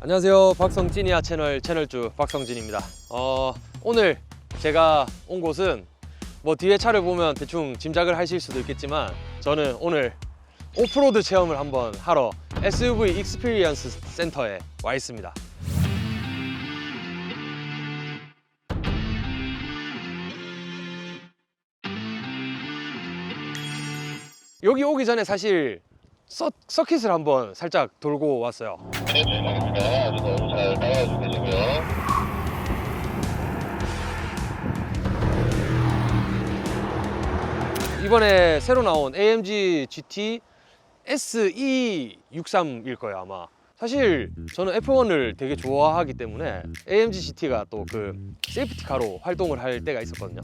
안녕하세요. 박성찐이야 채널주 박성찐입니다. 오늘 제가 온 곳은 뭐 뒤에 차를 보면 대충 짐작을 하실 수도 있겠지만 저는 오늘 오프로드 체험을 한번 하러 SUV 익스피리언스 센터에 와 있습니다. 여기 오기 전에 사실 서킷을 한번 살짝 돌고 왔어요. 네, 알겠습니다. 아주 너무 잘 따라와주고 계시고요. 이번에 새로 나온 AMG GT SE63일 거예요, 아마. 사실 저는 F1을 되게 좋아하기 때문에 AMG GT가 또 그 세이프티카로 활동을 할 때가 있었거든요.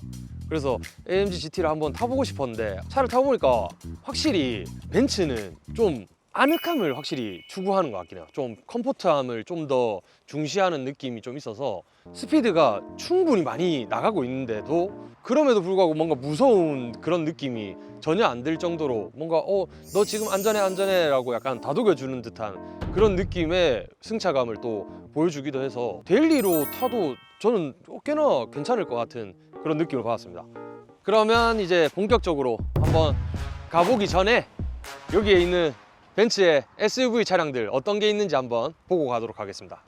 그래서 AMG GT를 한번 타보고 싶었는데 차를 타보니까 확실히 벤츠는 좀 아늑함을 확실히 추구하는 것 같긴 해요. 좀 컴포트함을 좀 더 중시하는 느낌이 좀 있어서 스피드가 충분히 많이 나가고 있는데도 그럼에도 불구하고 뭔가 무서운 그런 느낌이 전혀 안 들 정도로 뭔가 너 지금 안전해 라고 약간 다독여주는 듯한 그런 느낌의 승차감을 또 보여주기도 해서 데일리로 타도 저는 꽤나 괜찮을 것 같은 그런 느낌을 받았습니다. 그러면 이제 본격적으로 한번 가보기 전에 여기에 있는 벤츠의 SUV 차량들 어떤 게 있는지 한번 보고 가도록 하겠습니다.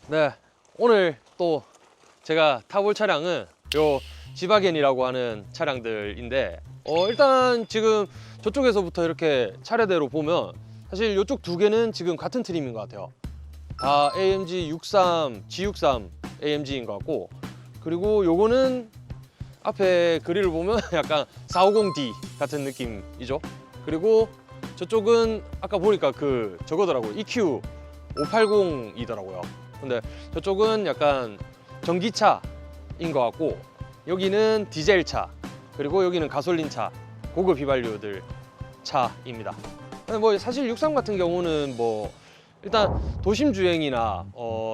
네, 오늘 또 제가 타볼 차량은 요 지바겐이라고 하는 차량들인데 일단 지금 저쪽에서부터 이렇게 차례대로 보면 사실 이쪽 두 개는 지금 같은 트림인 것 같아요. 다 AMG 63, G63 AMG인 것 같고, 그리고 요거는 앞에 그릴을 보면 약간 450D 같은 느낌이죠. 그리고 저쪽은 아까 보니까 그 저거더라고요. EQ 580이더라고요. 근데 저쪽은 약간 전기차인 것 같고, 여기는 디젤차, 그리고 여기는 가솔린차, 고급 휘발유들 차입니다. 뭐 사실 63 같은 경우는 뭐 일단 도심 주행이나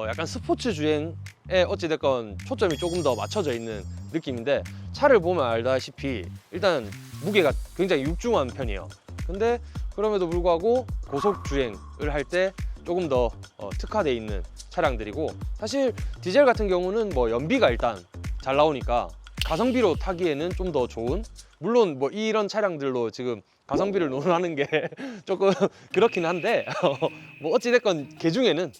약간 스포츠 주행에 어찌됐건 초점이 조금 더 맞춰져 있는 느낌인데, 차를 보면 알다시피 일단 무게가 굉장히 육중한 편이에요. 근데 그럼에도 불구하고 고속 주행을 할 때 조금 더 특화되어 있는 차량들이고, 사실 디젤 같은 경우는 뭐 연비가 일단 잘 나오니까 가성비로 타기에는 좀 더 좋은, 물론 뭐 이런 차량들로 지금 가성비를 논하는 게 조금 그렇긴 한데 뭐 어찌됐건 개중에는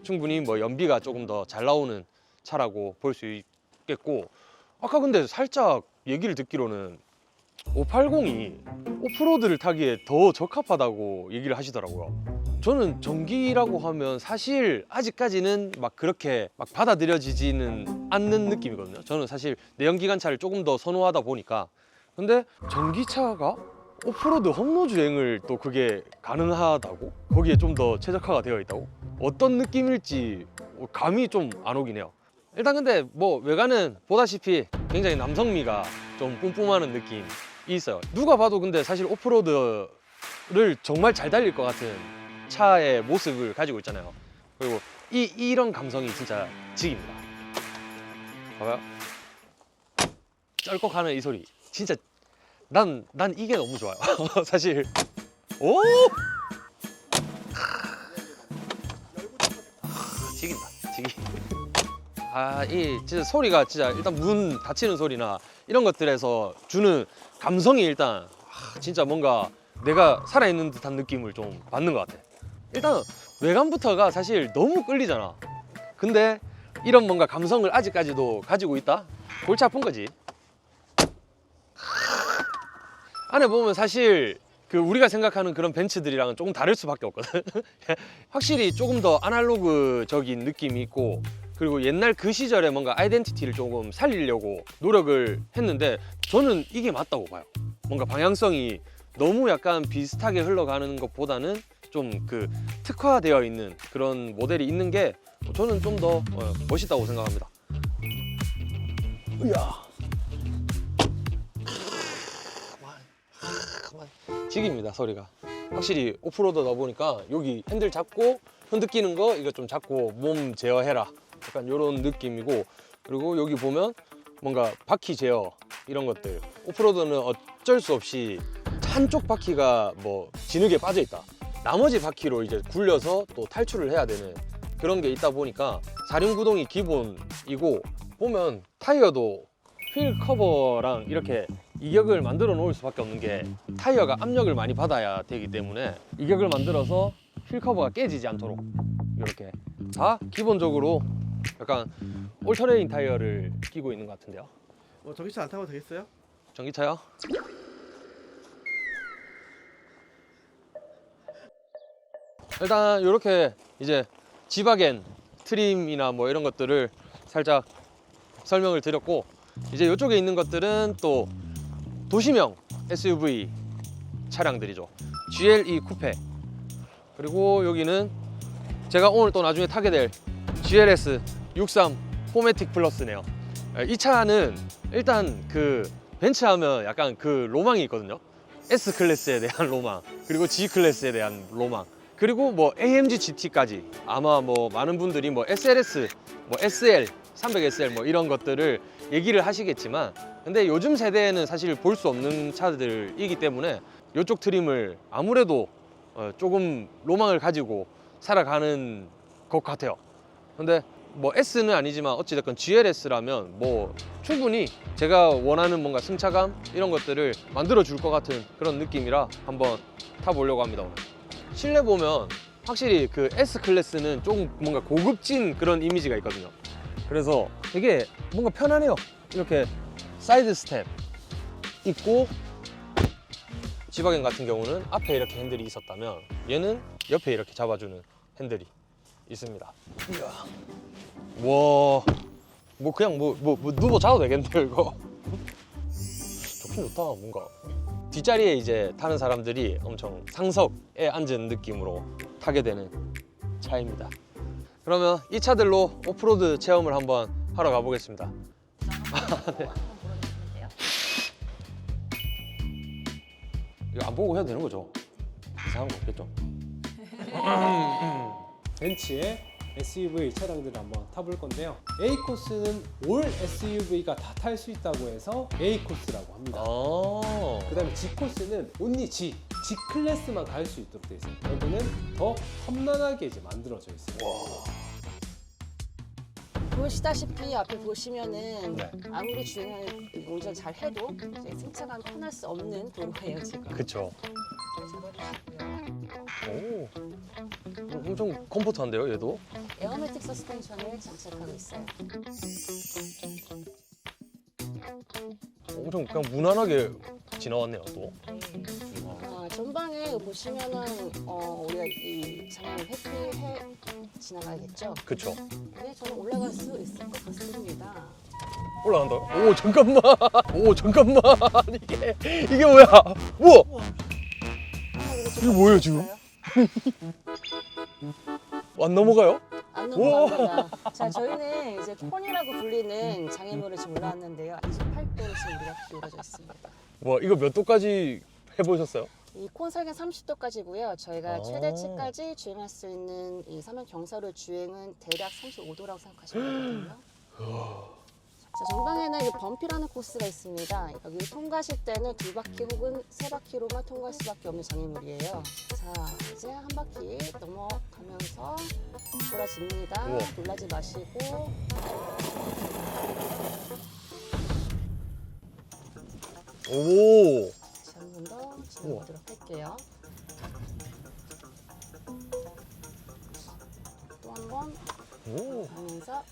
충분히 뭐 연비가 조금 더 잘 나오는 차라고 볼 수 있겠고, 아까 근데 살짝 얘기를 듣기로는 580이 오프로드를 타기에 더 적합하다고 얘기를 하시더라고요. 저는 전기라고 하면 사실 아직까지는 막 그렇게 막 받아들여지지는 않는 느낌이거든요. 저는 사실 내연기관차를 조금 더 선호하다 보니까. 근데 전기차가 오프로드 험로 주행을 또 그게 가능하다고? 거기에 좀 더 최적화가 되어 있다고? 어떤 느낌일지 감이 좀 안 오긴 해요. 일단 근데 뭐 외관은 보다시피 굉장히 남성미가 좀 뿜뿜하는 느낌이 있어요. 누가 봐도 근데 사실 오프로드를 정말 잘 달릴 것 같은 차의 모습을 가지고 있잖아요. 그리고 이런 감성이 진짜 직입니다. 봐봐요. 쩔컥하는 이 소리. 진짜 난 이게 너무 좋아요. 사실. 오! 직인다, 직이. 이 진짜 소리가 진짜 일단 문 닫히는 소리나 이런 것들에서 주는 감성이 일단 진짜 뭔가 내가 살아있는 듯한 느낌을 좀 받는 것 같아. 일단 외관부터가 사실 너무 끌리잖아. 근데 이런 뭔가 감성을 아직까지도 가지고 있다? 골치 아픈 거지. 안에 보면 사실 그 우리가 생각하는 그런 벤츠들이랑은 조금 다를 수밖에 없거든. 확실히 조금 더 아날로그적인 느낌이 있고, 그리고 옛날 그 시절에 뭔가 아이덴티티를 조금 살리려고 노력을 했는데 저는 이게 맞다고 봐요. 뭔가 방향성이 너무 약간 비슷하게 흘러가는 것보다는 좀 그 특화되어 있는 그런 모델이 있는 게 저는 좀 더 멋있다고 생각합니다. 으야. 직입니다, 소리가. 확실히 오프로드다 보니까 여기 핸들 잡고 흔들 끼는 거 이거 좀 잡고 몸 제어해라, 약간 이런 느낌이고, 그리고 여기 보면 뭔가 바퀴 제어 이런 것들, 오프로드는 어쩔 수 없이 한쪽 바퀴가 뭐 진흙에 빠져 있다, 나머지 바퀴로 이제 굴려서 또 탈출을 해야 되는 그런 게 있다 보니까 4륜 구동이 기본이고, 보면 타이어도 휠 커버랑 이렇게 이격을 만들어 놓을 수밖에 없는 게, 타이어가 압력을 많이 받아야 되기 때문에 이격을 만들어서 휠 커버가 깨지지 않도록 이렇게 다 기본적으로 약간 올터레인 타이어를 끼고 있는 것 같은데요. 전기차 안 타고 되겠어요? 전기차요? 일단 이렇게 이제 지바겐 트림이나 뭐 이런 것들을 살짝 설명을 드렸고, 이제 이쪽에 있는 것들은 또 도시명 SUV 차량들이죠. GLE 쿠페, 그리고 여기는 제가 오늘 또 나중에 타게 될 GLS 63 포매틱 플러스네요. 이 차는 일단 그 벤츠하면 약간 그 로망이 있거든요. S 클래스에 대한 로망, 그리고 G 클래스에 대한 로망, 그리고 뭐 AMG GT까지. 아마 뭐 많은 분들이 뭐 SLS, 뭐 SL, 300SL 뭐 이런 것들을 얘기를 하시겠지만, 근데 요즘 세대에는 사실 볼 수 없는 차들이기 때문에 이쪽 트림을 아무래도 조금 로망을 가지고 살아가는 것 같아요. 근데 뭐 S는 아니지만 어찌됐건 GLS라면 뭐 충분히 제가 원하는 뭔가 승차감 이런 것들을 만들어 줄 것 같은 그런 느낌이라 한번 타보려고 합니다. 오늘 실내 보면 확실히 그 S 클래스는 조금 뭔가 고급진 그런 이미지가 있거든요. 그래서 되게 뭔가 편하네요. 이렇게 사이드 스텝 있고, 지바겐 같은 경우는 앞에 이렇게 핸들이 있었다면 얘는 옆에 이렇게 잡아주는 핸들이 있습니다. 이야. 와, 뭐 그냥 뭐 누워 자도 되겠네요 이거. 좋긴 좋다. 뭔가 뒷자리에 이제 타는 사람들이 엄청 상석에 앉은 느낌으로 타게 되는 차입니다. 그러면 이 차들로 오프로드 체험을 한번 하러 가보겠습니다. 네. 이거 안 보고 해도 되는 거죠? 이상한 거 없겠죠? 벤츠의 SUV 차량들을 한번 타볼 건데요. A 코스는 올 SUV가 다 탈 수 있다고 해서 A 코스라고 합니다. 그다음에 G 코스는 온리 G 클래스만 갈 수 있도록 되어 있어요. 여기는 더 험난하게 이제 만들어져 있어요. 보시다시피 앞에 보시면은 네. 아무리 주행을 운전 잘 해도 이제 승차감이 편할 수 없는 도로예요 지금. 그쵸. 잘 잡아주시고요. 오, 엄청 컴포트한데요 얘도? 에어매틱 서스펜션을 장착하고 있어요. 엄청 그냥 무난하게 지나왔네요 또. 전방에 보시면은 우리가 이 장면을 회피해 지나가야겠죠. 그쵸. 근데 저는 올라갈 수 있을 것 같습니다. 올라간다고? 오 잠깐만. 오 잠깐만. 이게 뭐야? 우와. 이게 뭐예요 지금? 안 넘어가요? 안 넘어갑니다. 자, 저희는 이제 콘이라고 불리는 장애물을 지금 올라왔는데요. 28도로 지금 우리가 기울어져 있습니다. 와 이거 몇 도까지 해보셨어요? 이 콘 설계 30도까지고요. 저희가 최대치까지 주행할 수 있는 이 사면 경사로 주행은 대략 35도라고 생각하시면 되거든요. 자, 전방에는 이 범피라는 코스가 있습니다. 여기 통과하실 때는 2바퀴 혹은 3바퀴로만 통과할 수밖에 없는 장애물이에요. 자, 이제 한 바퀴 넘어가면서 돌아집니다. 우와. 놀라지 마시고. 오. 자, 한 번 더 진행하도록 할게요. 또 한 번 오. 하면서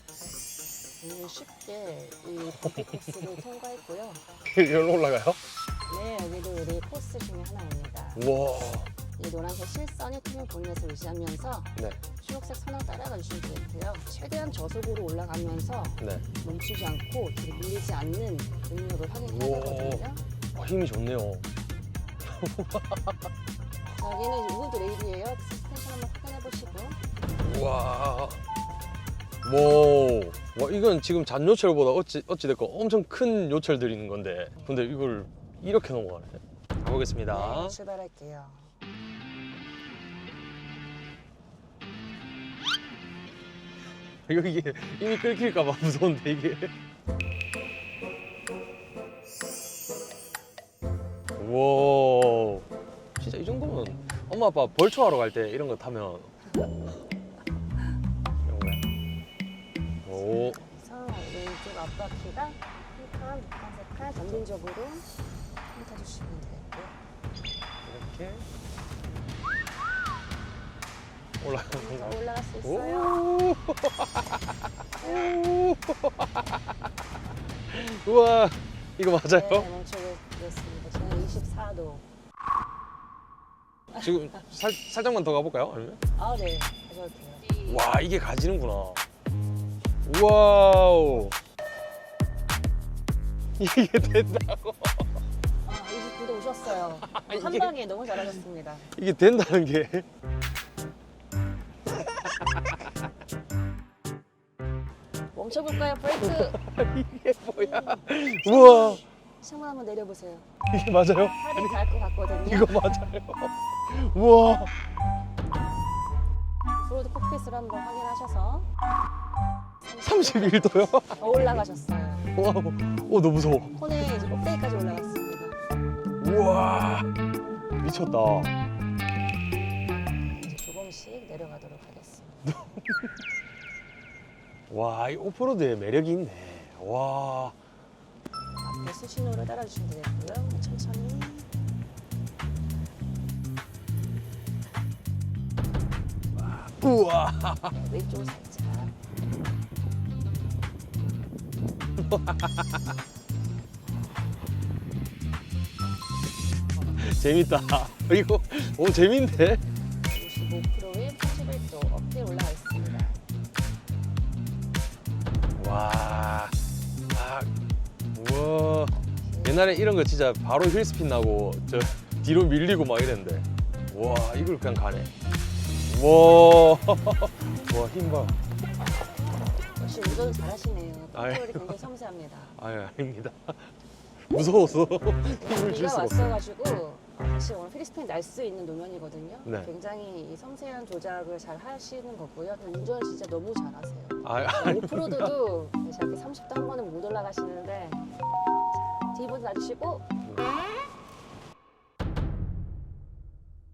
쉽게 이 범피 코스를 통과했고요. 여기로 올라가요? 네, 여기도 우리 코스 중에 하나입니다. 우와. 이 노란색 실선이 트림 본넷을 유지하면서 네. 초록색 선을 따라가 주시면 되고요. 최대한 저속으로 올라가면서 네. 멈추지 않고 뒤로 밀리지 않는 능력을 확인해야 우와. 되거든요. 와, 힘이 좋네요. 자, 여기는 이제 우드 레일이에요. 스펜션 한번 확인해 보시고. 우와. 뭐, 와 이건 지금 잔 요철보다 어찌됐건 엄청 큰 요철들이 있는 건데, 근데 이걸 이렇게 넘어가네. 가보겠습니다. 네, 출발할게요. 이게 이미 끊길까봐 무서운데 이게. 와, 진짜 이 정도면 엄마 아빠 벌초하러 갈 때 이런 거 타면 이런 거야. 오, 그래서 왼쪽 앞바퀴가 한 칸, 두 칸, 세 칸 점진적으로 훑어주시면 되고요. 이렇게 올라가는 올라갈 수 거. 있어요. 오, 우와, 이거 맞아요? 네, 멈추게 되었습니다. 저는 24도. 지금 살짝만 더 가볼까요? 아니면? 아, 네. 가져도 돼요. 와, 이게 가지는구나. 와우. 이게 된다고. 아, 29도 오셨어요. 한 이게- 방에 너무 잘하셨습니다. 이게 된다는 게. 멈춰볼까요? 브레이크. 이게 뭐야? 우와, 창문 한번 내려보세요. 이게 맞아요? 팔이 닿을 것 같거든요. 이거 맞아요? 우와. 브로드 콕핏을 한번 확인하셔서 31도요? 더 올라가셨어요. 와, 오, 너무 무서워. 코너에 이제 꼭대기까지 올라갔습니다. 우와, 미쳤다. 이제 조금씩 내려가도록 하겠습니다. 와, 이 오프로드에 매력이 있네. 와, 앞에 수신호를 따라주시면 되겠고요. 천천히. 우와. 네, 왼쪽을 살짝. 재밌다. 이거, 오, 재밌네. 55%에 81도 어깨 올라가 있습니다. 와, 아, 우와. 옛날에 이런 거 진짜 바로 휠스핀 나고 저 뒤로 밀리고 막 이랬는데, 와, 이걸 그냥 가네. 와, 와, 힘 봐. 역시 운전 잘하시네요. 아유. 컨트롤이 굉장히 섬세합니다. 아유, 아닙니다. 무서워서 힘을 줄 비가 수가 없어요. 왔어가지고 사실 오늘 필리핀 날 수 있는 노면이거든요. 네. 굉장히 이 섬세한 조작을 잘 하시는 거고요. 운전을 진짜 너무 잘하세요. 아, 오프로드도 저렇게 30도 한 번은 못 올라가시는데 자, 뒤분 놔주시고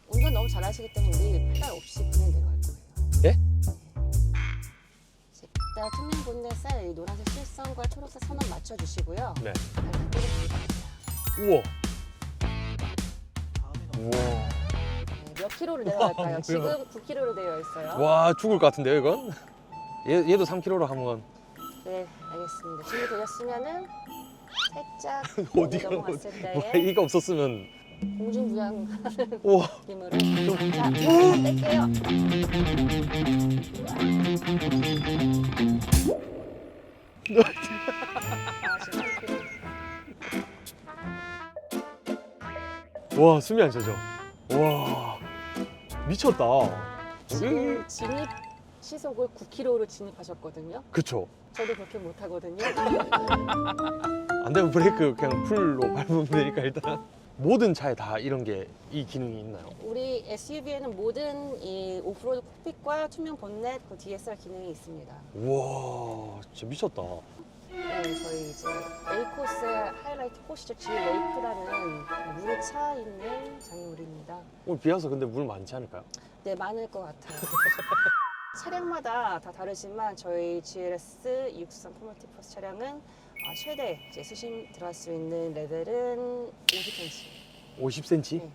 운전 너무 잘하시기 때문에 우리 페달 없이 그냥 내려갈 거예요. 예? 이제 일단 투명 본넷에 이 노란색 실선과 초록색 선만 맞춰주시고요. 네. 발바닥으로 긁어줍니다. 우와. 우와. 네, 몇 킬로를 내려갈까요? 뭐야. 지금 9킬로로 되어 있어요. 와, 죽을 것 같은데요, 이건? 얘도 3kg로 한번. 네, 알겠습니다. 준비되셨으면은 살짝 어디가, 넘어갔을 뭐, 때 이가 없었으면. 공중부양하는 우와. 느낌으로 자, 뗄게요. 아, 지금 3kg. 와, 숨이 안 차죠? 와, 미쳤다. 지금 진입 시속을 9km로 진입하셨거든요. 그쵸. 저도 그렇게 못하거든요. 안 되면 브레이크 그냥 풀로 밟으면 되니까 일단. 모든 차에 다 이런 게 이 기능이 있나요? 우리 SUV에는 모든 이 오프로드 콕핏과 투명 본넷, 그 DSR 기능이 있습니다. 우와, 진짜 미쳤다. 네, 저희 이제 A코스의 하이라이트 포시죠 G 레이크라는 물에 차 있는 장르물입니다. 오늘 비 와서 근데 물 많지 않을까요? 네, 많을 것 같아요. 차량마다 다 다르지만 저희 GLS 263 커뮤니티 플러스 차량은 최대 이제 수심 들어갈 수 있는 레벨은 50cm. 50cm? 네,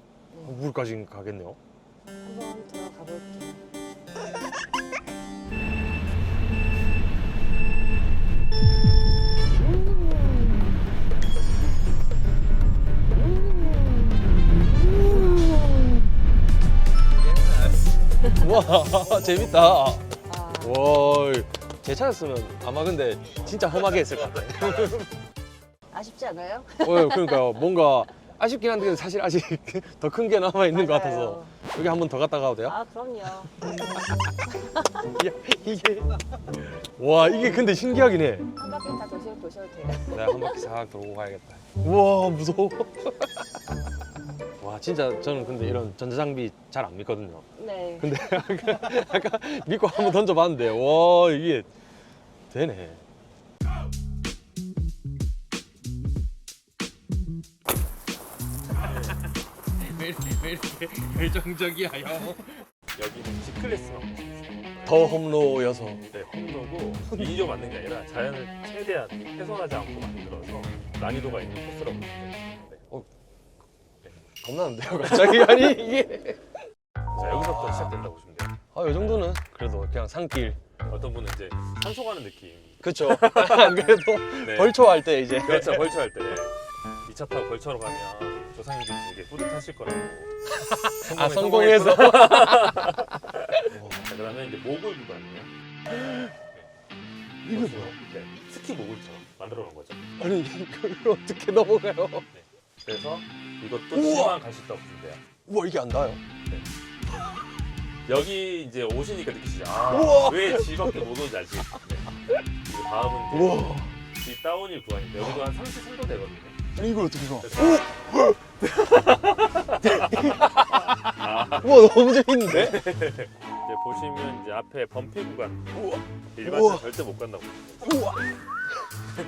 네. 물까지 가겠네요. 한번 들어가 볼게요. 와, 재밌다. 아, 와, 제 차였으면 아마 근데 진짜 험하게 했을 것 같아요. 아쉽지 않아요? 그러니까요. 뭔가 아쉽긴 한데 사실 아직 더 큰 게 남아 있는 것 같아서 맞아요. 여기 한번 더 갔다 가도 돼요? 아, 그럼요. 야, 이게 와, 이게 근데 신기하긴 해. 한 바퀴 다 도셔도 돼요. 내가 한 바퀴 싹 돌고 가야겠다. 우와, 무서워. 와, 진짜 저는 근데 이런 전자장비 잘 안 믿거든요. 네. 근데 아까 믿고 한번 던져봤는데 와, 이게 되네. 왜 이렇게 결정적이야 형? 여기는 G클래스만 보시겠어요. 더 홈로여서. 네, 홈로고 인위적으로 만든 게 아니라 자연을 최대한 훼손하지 않고 만들어서 난이도가 있는 코스라고 보시면 돼요. 겁나는데요 갑자기. 아니 이게. 자, 여기서부터 시작된다고 보시면 돼요. 아, 이 정도는 그래도 그냥 산길. 어떤 분은 이제 산소 가는 느낌. 그쵸. 안 그래도 네. 벌초할 때 이제. 그렇죠, 벌초할 때. 이 차 타고 벌초로 가면 조상님들이 되게 뿌듯하실 거라고. 아, 성공해서. 자, 그다음에 이제 모골 구간이에요. 이게 뭐야? 네, 스키 모골처럼 만들어 놓은 거죠. 아니 이걸 어떻게 넘어가요? 그래서 이것도 지만 갈 수 있다고 보시면 돼요. 우와 이게 안 닿아요? 여기 이제 오시니까 느끼시죠? 우와! 왜 G밖에 못 오는지 아시겠죠? 네. 그리고 다음은 이제 우와. G 다운힐 구간인데 여기도 한 33도 되거든요. 아니 이걸 어떻게 가? 아, 우와 너무 재밌는데? 이제 보시면 이제 앞에 범피 구간 우와. 일반차 우와. 절대 못 간다고 보시면 우와. 네,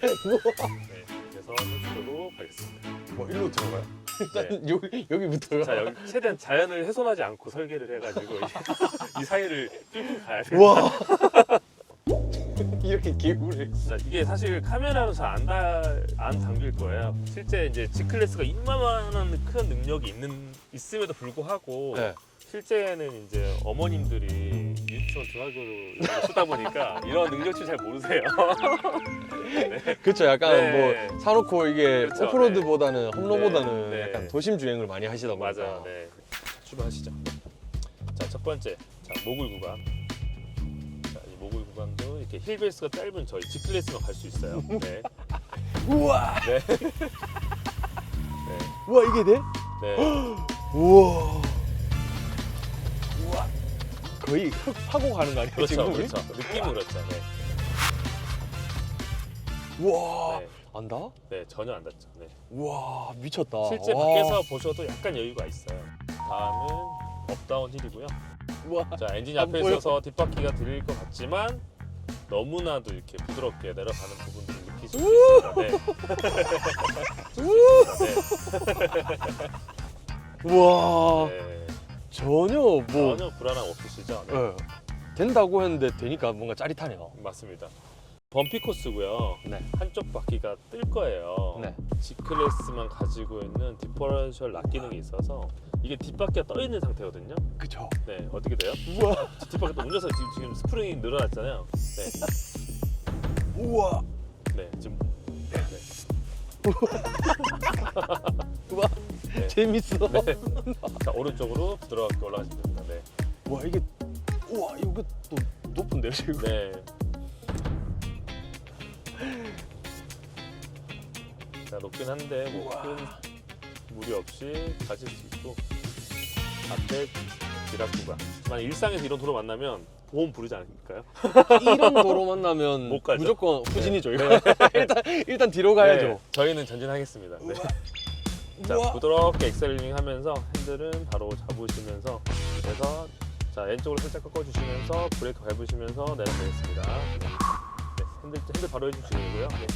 그래서 30도로 가겠습니다. 뭐 일로 들어가요? 일단 여기부터요. 자, 여기 최대한 자연을 훼손하지 않고 설계를 해가지고 이 사이를 뚫고 가야 돼요. 우와. 이렇게 개구리. 자, 이게 사실 카메라로 잘 안 담길 거예요. 실제 이제 G클래스가 이만한 큰 능력이 있음에도 불구하고 네. 실제는 이제 어머님들이 유치원 등하교를 쓰다 보니까 이런 능력치 잘 모르세요. 그렇죠. 약간 네. 뭐 사놓고 이게 그렇죠. 오프로드보다는 홈로보다는 네. 약간 도심 주행을 많이 하시다 보니까. 맞아요. 네. 출발하시죠. 자, 첫 번째, 자, 모굴 구간. 자, 이 모굴 구간도 이렇게 힐 베이스가 짧은 저희 G클래스만 갈 수 있어요. 네. 우와. 네. 우와 이게 돼? 네. 우와. 우와. 거의 흙 파고 가는 거 아니에요? 그렇죠. 지금 우리? 그렇죠. 느낌은 그렇죠. 네. 우와. 네. 안다? 네, 전혀 안 닿죠. 네. 우와 미쳤다. 실제 와. 밖에서 보셔도 약간 여유가 있어요. 다음은 업다운 힐이고요. 우와. 자, 엔진이 안 앞에 보여. 있어서 뒷바퀴가 들릴 것 같지만 너무나도 이렇게 부드럽게 내려가는 부분들을 느끼실 수 있습니다. 우와. 네. 네. 전혀 뭐 전혀 불안함 없으시죠? 네. 예. 된다고 했는데 되니까 뭔가 짜릿하네요. 맞습니다. 범피 코스고요. 네. 한쪽 바퀴가 뜰 거예요. 네. G클래스만 가지고 있는 디퍼런셜 락 기능이 있어서 이게 뒷바퀴가 떠 있는 상태거든요. 그쵸. 네, 어떻게 돼요? 우와. 뒷바퀴 운전석 지금 스프링이 늘어났잖아요. 네, 우와. 네, 지금 우와. 네. 재밌어. 자, 오른쪽으로 부드럽게 올라가시면 됩니다. 네, 우와 이게 우와 이거 또 높은데요 지금. 네. 자, 높긴 한데 뭐 우와. 큰 무리 없이 가실 수 있고 앞에 기락 구간. 만약 일상에서 이런 도로 만나면 보험 부르지 않을까요? 이런 도로 만나면 못 가죠. 무조건 후진이죠. 이거. 네. 일단 뒤로 가야죠. 네, 저희는 전진하겠습니다. 네. 자, 우와. 부드럽게 엑셀링 하면서 핸들은 바로 잡으시면서 그래서 자, 왼쪽으로 살짝 꺾어주시면서 브레이크 밟으시면서 내려가겠습니다. 네, 핸들 바로 해주시고요. 네.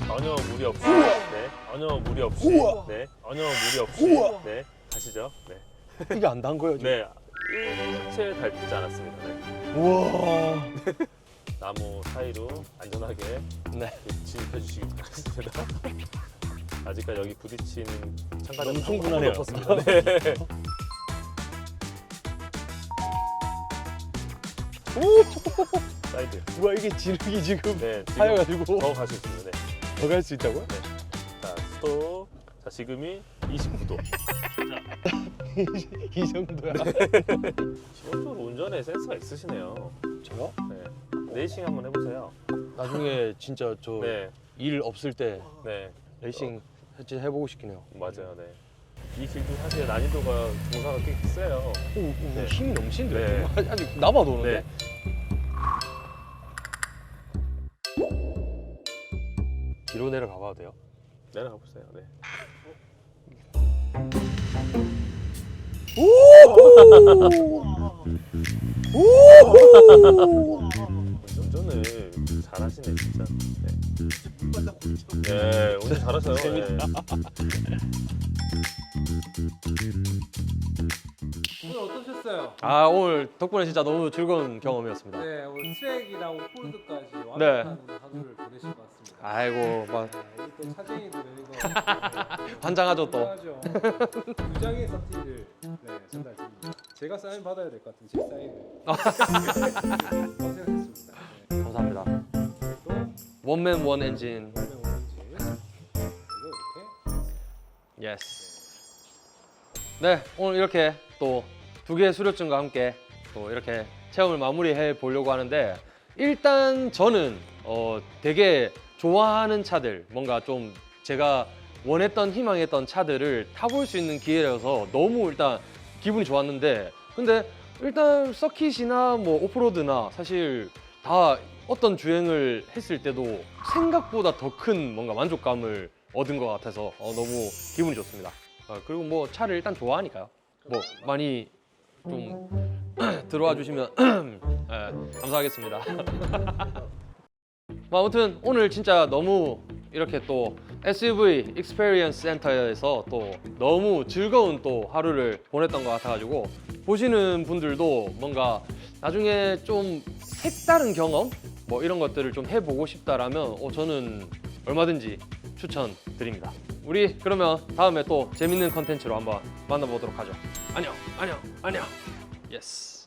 전혀 무리 없이, 네, 전혀 무리 없이, 우와. 네, 전혀 무리 없이, 우와. 네, 가시죠. 네, 이게 안 단 거예요 지금. 네, 일체 밟지 않았습니다. 네. 우와. 나무 사이로 안전하게 네. 진입해 주시기 바랍니다. 아직까지 여기 부딪히는 참가자 너무 충분하네요. 없었습니다. 네. 사이드. 우와 이게 지르기 지금 네, 지금 하여가지고 더 가실 수 있는데. 더 갈 수 있다고요? 자, 스톱. 자, 지금이 29도. 이 정도야. 기본적으로 운전에 센스가 있으시네요. 저요? 네. 레이싱 한번 해보세요. 나중에 진짜 저 일 네, 없을 때 네, 레이싱 진짜 해보고 싶긴 해요. 맞아요. 네. 이 길도 사실 난이도가 중사가 꽤 세요. 오, 네. 힘이 넘치는데 네. 아직 남아도 오는데. 네. 뒤로 내려가 봐도 돼요? 내려가 보세요. 네. 운전을 잘하시네 진짜. 네, 운전 잘하셔요. 재밌다. 오늘 어떠셨어요? 아 오늘 덕분에 진짜 너무 즐거운 경험이었습니다. 네, 오늘 트랙이랑 오프로드까지 네. 완벽한 하루를 보내신 것 같습니다. 아이고 막 네, 여기 또 차쟁이들은 이거 환장하죠 또. 환장하죠. 두 장의 서티를 전달 드립니다. 제가 사인 받아야 될 것 같은데 제 사인을. 고생하셨습니다. 네. 감사합니다. 또 원맨 원 엔진. 원맨 오렌지 그리고 이렇게 예스. 네 오늘 이렇게 또 두 개의 수료증과 함께 또 이렇게 체험을 마무리해 보려고 하는데 일단 저는 되게 좋아하는 차들 뭔가 좀 제가 원했던 희망했던 차들을 타볼 수 있는 기회여서 너무 일단 기분이 좋았는데 근데 일단 서킷이나 뭐 오프로드나 사실 다 어떤 주행을 했을 때도 생각보다 더 큰 뭔가 만족감을 얻은 것 같아서 너무 기분이 좋습니다. 그리고 뭐 차를 일단 좋아하니까요. 뭐 많이 좀 들어와 주시면 감사하겠습니다. 뭐 아무튼 오늘 진짜 너무 이렇게 또 SUV 익스페리언스 센터에서 또 너무 즐거운 또 하루를 보냈던 것 같아가지고 보시는 분들도 뭔가 나중에 좀 색다른 경험 뭐 이런 것들을 좀 해보고 싶다라면 저는 얼마든지 추천드립니다. 우리 그러면 다음에 또 재밌는 컨텐츠로 한번 만나보도록 하죠. 안녕, 안녕, 안녕. 예스.